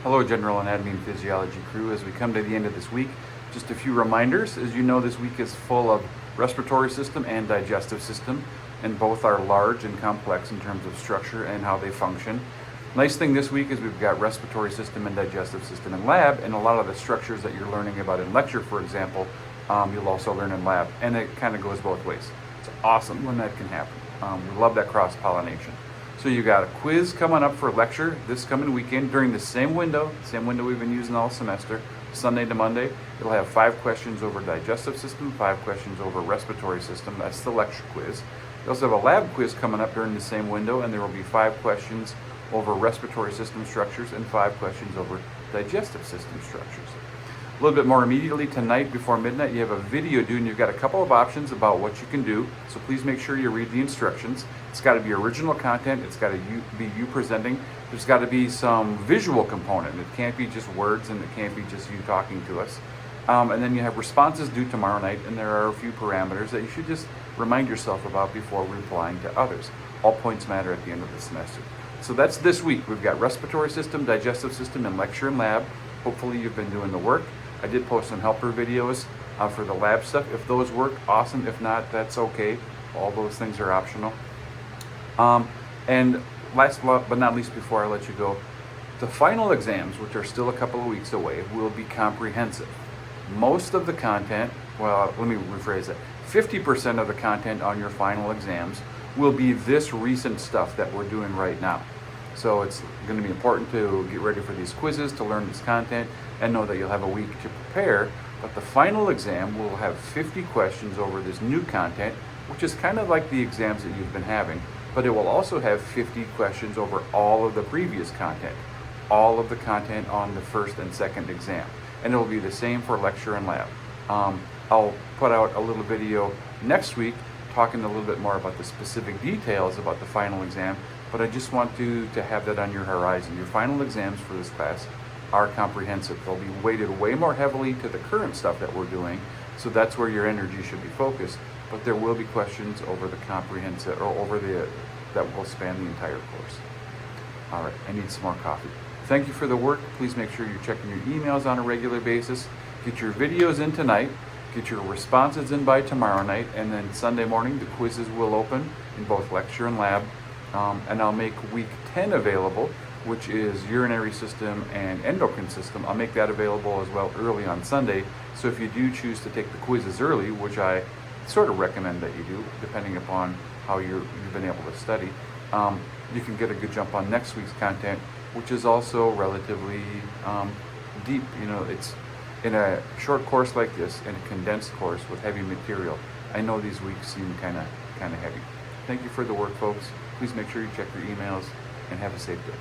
Hello, General Anatomy and Physiology crew. As we come to the end of this week, just a few reminders. As you know, this week is full of respiratory system and digestive system, and both are large and complex in terms of structure and how they function. Nice thing this week is we've got respiratory system and digestive system in lab, and a lot of the structures that you're learning about in lecture, for example, you'll also learn in lab, and it kind of goes both ways. It's awesome when that can happen. We love that cross-pollination. So you got a quiz coming up for lecture this coming weekend during the same window we've been using all semester, Sunday to Monday. It'll have 5 questions over digestive system, 5 questions over respiratory system. That's the lecture quiz. You also have a lab quiz coming up during the same window, and there will be 5 questions over respiratory system structures and 5 questions over digestive system structures. A little bit more immediately tonight before midnight, you have a video due, and you've got a couple of options about what you can do. So please make sure you read the instructions. It's got to be original content. It's got to be you presenting. There's got to be some visual component. It can't be just words, and it can't be just you talking to us. And then you have responses due tomorrow night, and there are a few parameters that you should just remind yourself about before replying to others. All points matter at the end of the semester. So that's this week. We've got respiratory system, digestive system, and lecture and lab. Hopefully you've been doing the work. I did post some helper videos for the lab stuff. If those work, awesome. If not, that's okay. All those things are optional. And last but not least, before I let you go, the final exams, which are still a couple of weeks away, will be comprehensive. Most of the content, well, let me rephrase it, 50% of the content on your final exams will be this recent stuff that we're doing right now. So it's going to be important to get ready for these quizzes, to learn this content, and know that you'll have a week to prepare. But the final exam will have 50 questions over this new content, which is kind of like the exams that you've been having, but it will also have 50 questions over all of the previous content, all of the content on the first and second exam. And it will be the same for lecture and lab. I'll put out a little video next week talking a little bit more about the specific details about the final exam, but I just want to have that on your horizon. Your final exams for this class are comprehensive. They'll be weighted way more heavily to the current stuff that we're doing, so that's where your energy should be focused, but there will be questions over the comprehensive, or over that will span the entire course. All right, I need some more coffee. Thank you for the work. Please make sure you're checking your emails on a regular basis. Get your videos in tonight. Get your responses in by tomorrow night, and then Sunday morning the quizzes will open in both lecture and lab. And I'll make week 10 available, which is urinary system and endocrine system. I'll make that available as well early on Sunday. So if you do choose to take the quizzes early, which I sort of recommend that you do, depending upon how you've been able to study, you can get a good jump on next week's content, which is also relatively deep. You know, it's in a short course like this, in a condensed course with heavy material. I know these weeks seem kind of heavy. Thank you for the work, folks. Please make sure you check your emails, and have a safe day.